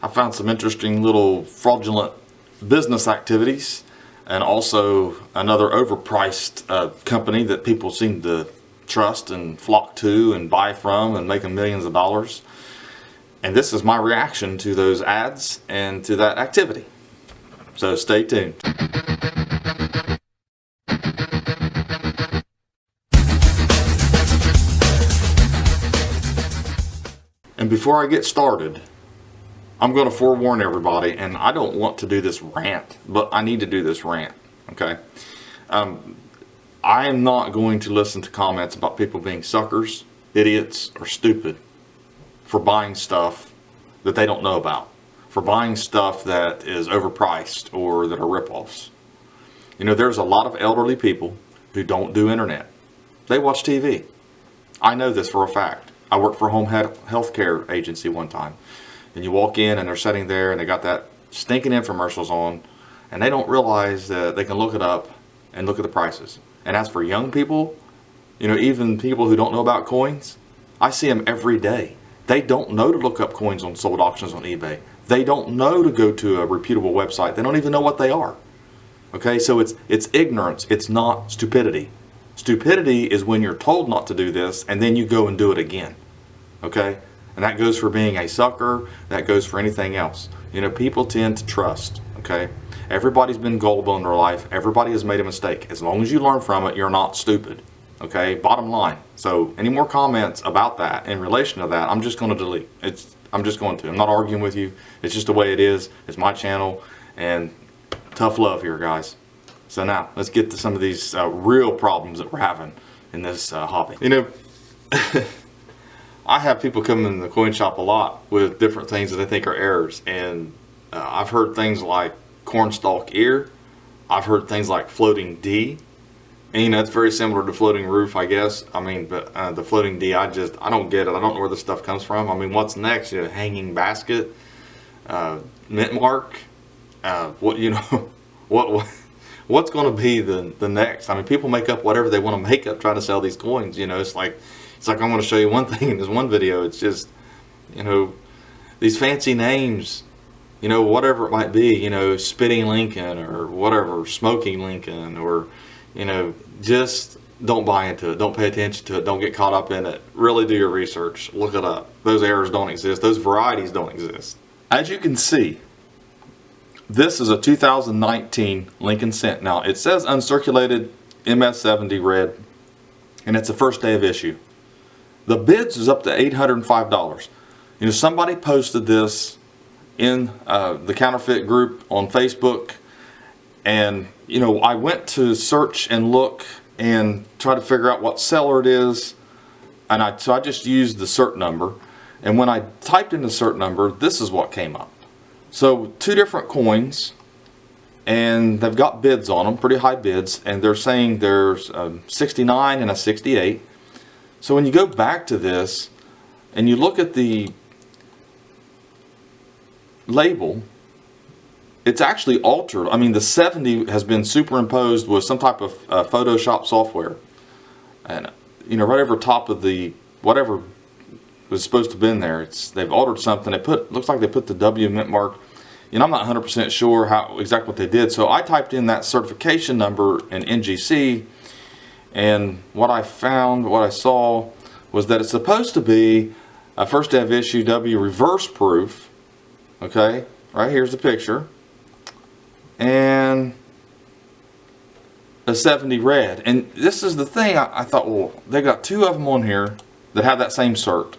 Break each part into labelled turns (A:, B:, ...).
A: I found some interesting little fraudulent business activities, and also another overpriced company that people seem to trust and flock to and buy from and making millions of dollars. And this is my reaction to those ads and to that activity. So stay tuned. And before I get started, I'm going to forewarn everybody, and I don't want to do this rant, but I need to do this rant, okay? I am not going to listen to comments about people being suckers, idiots, or stupid for buying stuff that they don't know about, for buying stuff that is overpriced or that are ripoffs. You know, there's a lot of elderly people who don't do internet. They watch TV. I know this for a fact. I worked for a home health care agency one time. And you walk in and they're sitting there and they got that stinking infomercials on, and they don't realize that they can look it up and look at the prices. And as for young people, you know, even people who don't know about coins, I see them every day. They don't know to look up coins on sold auctions on eBay. They don't know to go to a reputable website. They don't even know what they are. Okay, so it's ignorance. It's not stupidity. Stupidity is when you're told not to do this and then you go and do it again. Okay? And that goes for being a sucker. That goes for anything else. You know, people tend to trust. Okay? Everybody's been gullible in their life. Everybody has made a mistake. As long as you learn from it, you're not stupid. Okay? Bottom line. So any more comments about that in relation to that, I'm just going to delete. I'm just going to. I'm not arguing with you. It's just the way it is. It's my channel. And tough love here, guys. So now, let's get to some of these real problems that we're having in this hobby. You know, I have people come in the coin shop a lot with different things that they think are errors. And I've heard things like cornstalk ear. I've heard things like floating D. And you know, it's very similar to floating roof, I guess. I mean, but the floating D, I don't get it. I don't know where this stuff comes from. I mean, what's next? You know, hanging basket, mint mark. What, you know, what's going to be the next? I mean, people make up whatever they want to make up trying to sell these coins. You know, it's like I'm going to show you one thing in this one video. It's just, you know, these fancy names, you know, whatever it might be, you know, Spitting Lincoln or whatever, Smoking Lincoln, or, you know, just don't buy into it. Don't pay attention to it. Don't get caught up in it. Really do your research. Look it up. Those errors don't exist. Those varieties don't exist. As you can see, this is a 2019 Lincoln Cent. Now, it says uncirculated MS70 red, and it's the first day of issue. The bids is up to $805. You know, somebody posted this in the counterfeit group on Facebook, and you know, I went to search and look and try to figure out what seller it is, and so I just used the cert number, and when I typed in the cert number, this is what came up. So two different coins, and they've got bids on them, pretty high bids, and they're saying there's a 69 and a 68. So when you go back to this and you look at the label, it's actually altered. I mean, the 70 has been superimposed with some type of Photoshop software, and you know, right over top of the whatever was supposed to have been there, they've altered something. Looks like they put the W mint mark. You know, I'm not 100% sure how exactly what they did. So I typed in that certification number in NGC, and what I saw was that it's supposed to be a first day of issue W reverse proof. Okay, right here's the picture, and a 70 red. And this is the thing, I thought, well, they got two of them on here that have that same cert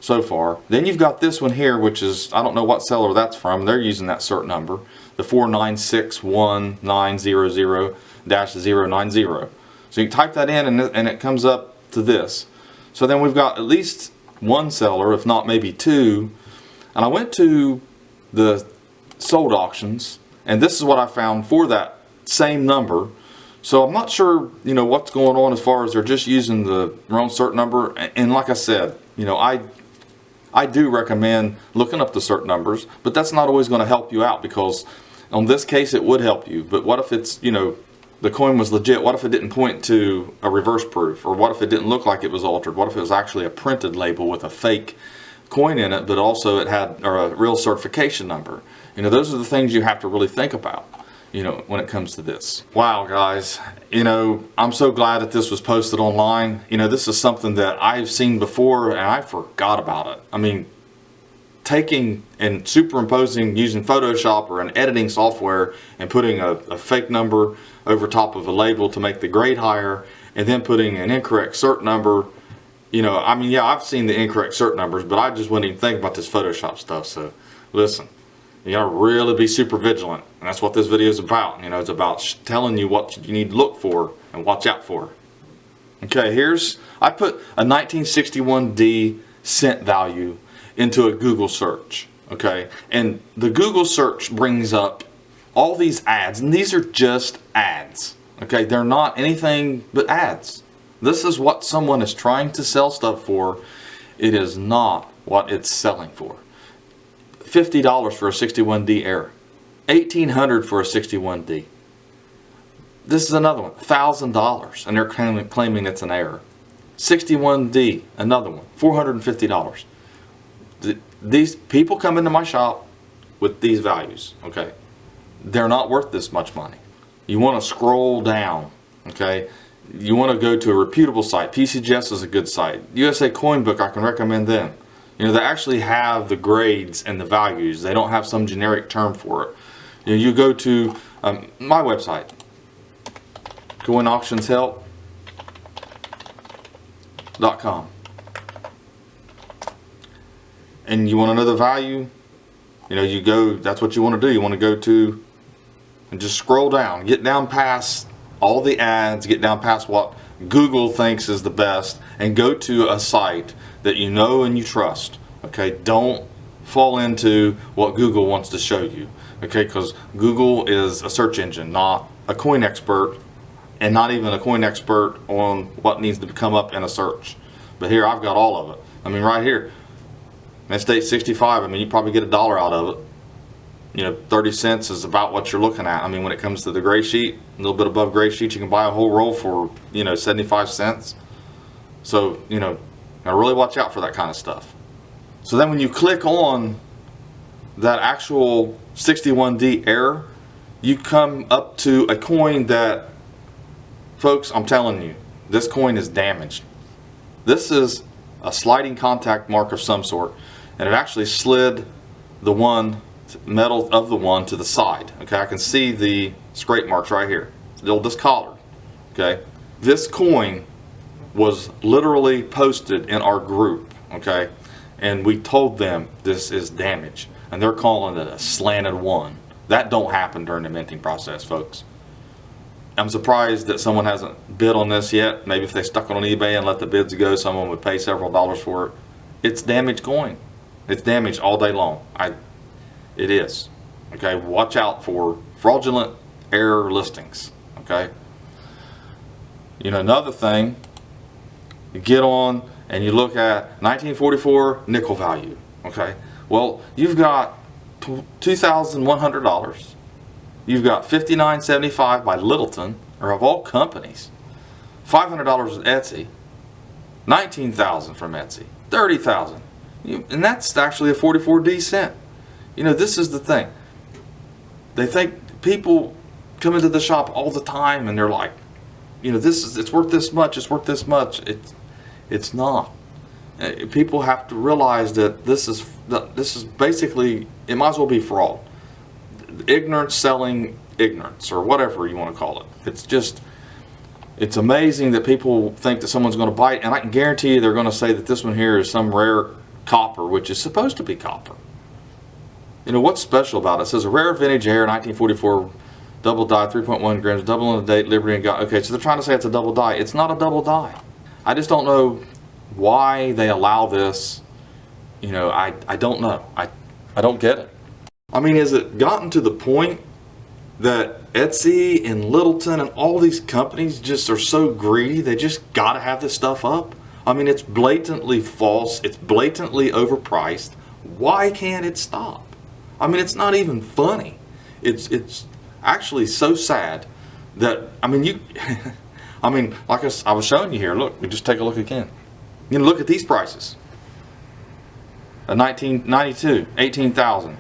A: so far. Then you've got this one here, which is, I don't know what seller that's from. They're using that cert number, the 4961900-090. So you type that in and it comes up to this. So then we've got at least one seller, if not maybe two. And I went to the sold auctions, and this is what I found for that same number. So I'm not sure, you know, what's going on as far as they're just using the wrong cert number. And like I said, you know, I do recommend looking up the cert numbers, but that's not always going to help you out, because on this case it would help you. But what if it's, you know, the coin was legit? What if it didn't point to a reverse proof? Or what if it didn't look like it was altered? What if it was actually a printed label with a fake coin in it, but also it had a real certification number. You know, those are the things you have to really think about, you know, when it comes to this. Wow, guys, you know, I'm so glad that this was posted online. You know, this is something that I've seen before and I forgot about it. I mean, taking and superimposing using Photoshop or an editing software and putting a fake number over top of a label to make the grade higher, and then putting an incorrect cert number. You know, I mean, yeah, I've seen the incorrect cert numbers, but I just wouldn't even think about this Photoshop stuff. So listen, you gotta really be super vigilant, and that's what this video is about. You know, it's about telling you what you need to look for and watch out for. Okay, I put a 1961D cent value into a Google search, okay? And the Google search brings up all these ads, and these are just ads, okay? They're not anything but ads. This is what someone is trying to sell stuff for. It is not what it's selling for. $50 for a 61D error. $1,800 for a 61D. This is another one, $1,000, and they're claiming it's an error. 61D, another one, $450. These people come into my shop with these values, okay? They're not worth this much money. You want to scroll down, okay? You want to go to a reputable site. PCGS is a good site. USA Coin Book, I can recommend them. You know, they actually have the grades and the values. They don't have some generic term for it. You know, you go to my website, coinauctionshelp.com, and you want to know the value. You know, you go, that's what you want to do. You want to go to and just scroll down, get down past all the ads, get down past what Google thinks is the best, and go to a site that you know and you trust. Okay, don't fall into what Google wants to show you. Okay, because Google is a search engine, not a coin expert, and not even a coin expert on what needs to come up in a search. But here I've got all of it. I mean, right here, State 65. I mean, you probably get $1 out of it. You know, 30 cents is about what you're looking at. I mean, when it comes to the gray sheet, a little bit above gray sheet, you can buy a whole roll for, you know, 75 cents. So, you know, now really watch out for that kind of stuff. So then when you click on that actual 61D error, you come up to a coin that, folks, I'm telling you, this coin is damaged. This is a sliding contact mark of some sort, and it actually slid the metal of the one to the side. Okay, I can see the scrape marks right here. Still discolored. Okay, this coin was literally posted in our group. Okay, and we told them this is damaged, and they're calling it a slanted one. That don't happen during the minting process, folks. I'm surprised that someone hasn't bid on this yet. Maybe if they stuck it on eBay and let the bids go, someone would pay several dollars for it. It's damaged coin. It's damaged all day long. It is. Okay, watch out for fraudulent error listings. Okay. You know, another thing, you get on and you look at 1944 nickel value. Okay. Well, you've got $2,100. You've got $59.75 by Littleton, or of all companies. $500 with Etsy. $19,000 from Etsy. $30,000. And that's actually a 44D cent. You know, this is the thing. They think people come into the shop all the time and they're like, you know, it's worth this much, it's worth this much. It's not. People have to realize that this is basically, it might as well be fraud. Ignorance selling ignorance, or whatever you want to call it. It's amazing that people think that someone's going to buy it, and I can guarantee you they're going to say that this one here is some rare copper, which is supposed to be copper. You know, what's special about it? It says a rare vintage air 1944 double die, 3.1 grams, double on the date, Liberty and God. Okay, so they're trying to say it's a double die. It's not a double die. I just don't know why they allow this. You know, I don't know. I don't get it. I mean, has it gotten to the point that Etsy and Littleton and all these companies just are so greedy, they just got to have this stuff up? I mean, it's blatantly false. It's blatantly overpriced. Why can't it stop? I mean, it's not even funny. It's actually so sad that, I mean, I mean, like I was showing you here, look, we just take a look again. You know, look at these prices. A 1992, 18,000.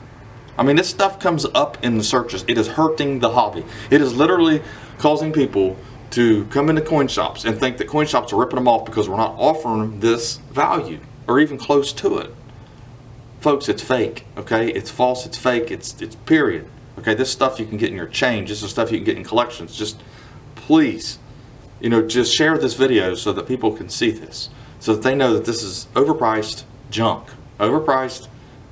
A: I mean, this stuff comes up in the searches. It is hurting the hobby. It is literally causing people to come into coin shops and think that coin shops are ripping them off because we're not offering them this value or even close to it. Folks, it's fake, okay? It's false, it's fake, it's period. Okay, this stuff you can get in your change. This is stuff you can get in collections. Just please, just share this video so that people can see this, so that they know that this is overpriced junk, overpriced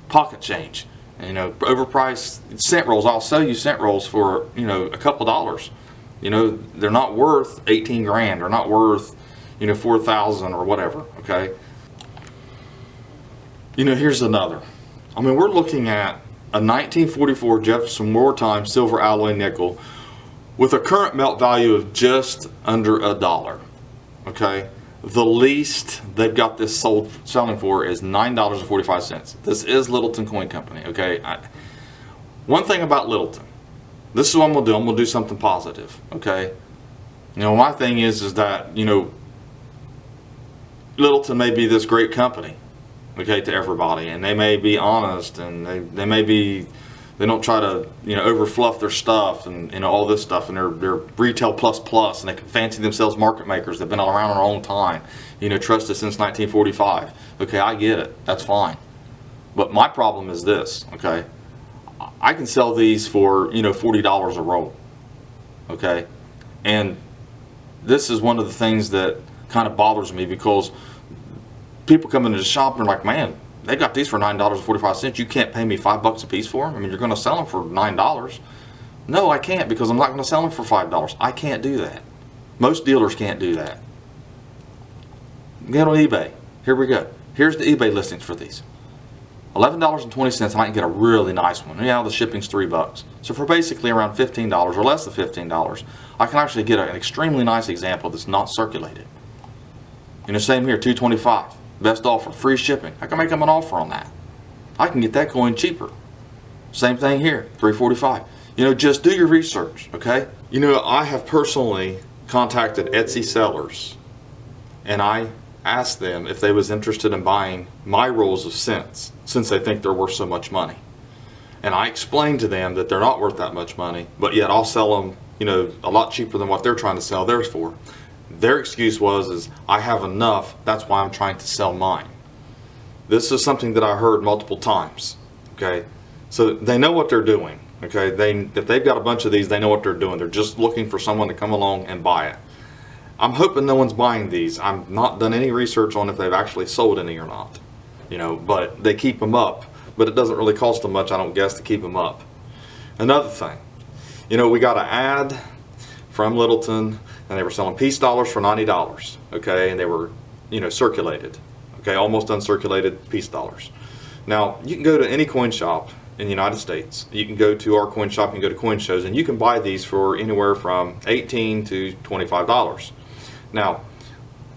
A: pocket change, overpriced cent rolls. I'll sell you cent rolls for, a couple dollars. They're not worth 18 grand. They're not worth, 4,000 or whatever, okay? Here's another. I mean, we're looking at a 1944 Jefferson Wartime silver alloy nickel with a current melt value of just under $1, okay? The least they've got this selling for is $9.45. This is Littleton Coin Company, okay? One thing about Littleton, this is what I'm gonna do. I'm gonna do something positive, okay? My thing is that, Littleton may be this great company, okay, to everybody, and they may be honest, and they don't try to, over fluff their stuff and, all this stuff, and they're retail plus, and they can fancy themselves market makers. They've been around a long time, trusted since 1945. Okay, I get it. That's fine. But my problem is this, okay? I can sell these for, $40 a roll, okay? And this is one of the things that kind of bothers me, because people come into the shop and are like, man, they got these for $9.45. You can't pay me $5 a piece for them? I mean, you're going to sell them for $9. No, I can't, because I'm not going to sell them for $5. I can't do that. Most dealers can't do that. Get on eBay. Here we go. Here's the eBay listings for these. $11.20, and I can get a really nice one. The shipping's $3. So for basically around $15 or less than $15, I can actually get an extremely nice example that's not circulated. Same here, $2.25. Best offer, free shipping. I can make them an offer on that. I can get that coin cheaper. Same thing here, $3.45. Just do your research, okay? I have personally contacted Etsy sellers, and I asked them if they was interested in buying my rolls of cents, since they think they're worth so much money. And I explained to them that they're not worth that much money, but yet I'll sell them, a lot cheaper than what they're trying to sell theirs for. Their excuse was, I have enough, that's why I'm trying to sell mine. This is something that I heard multiple times, okay? So they know what they're doing, okay? If they've got a bunch of these, they know what they're doing. They're just looking for someone to come along and buy it. I'm hoping no one's buying these. I've not done any research on if they've actually sold any or not, but they keep them up. But it doesn't really cost them much, I don't guess, to keep them up. Another thing, we got an ad from Littleton, and they were selling piece dollars for $90, okay, and they were, circulated, okay, almost uncirculated piece dollars. Now, you can go to any coin shop in the United States. You can go to our coin shop, you can go to coin shows, and you can buy these for anywhere from $18 to $25. Now,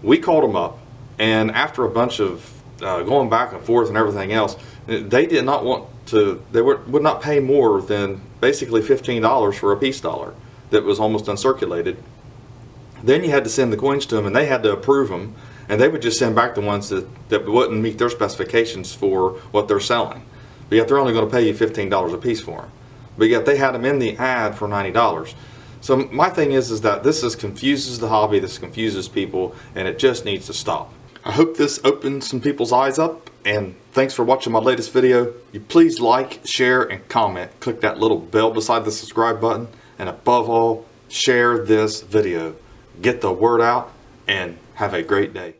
A: we called them up, and after a bunch of going back and forth and everything else, they did not want to, they would not pay more than basically $15 for a piece dollar that was almost uncirculated. Then you had to send the coins to them, and they had to approve them, and they would just send back the ones that wouldn't meet their specifications for what they're selling. But yet they're only going to pay you $15 a piece for them. But yet they had them in the ad for $90. So my thing is that this confuses the hobby, this confuses people, and it just needs to stop. I hope this opens some people's eyes up, and thanks for watching my latest video. You please like, share, and comment. Click that little bell beside the subscribe button, and above all, share this video. Get the word out, and have a great day.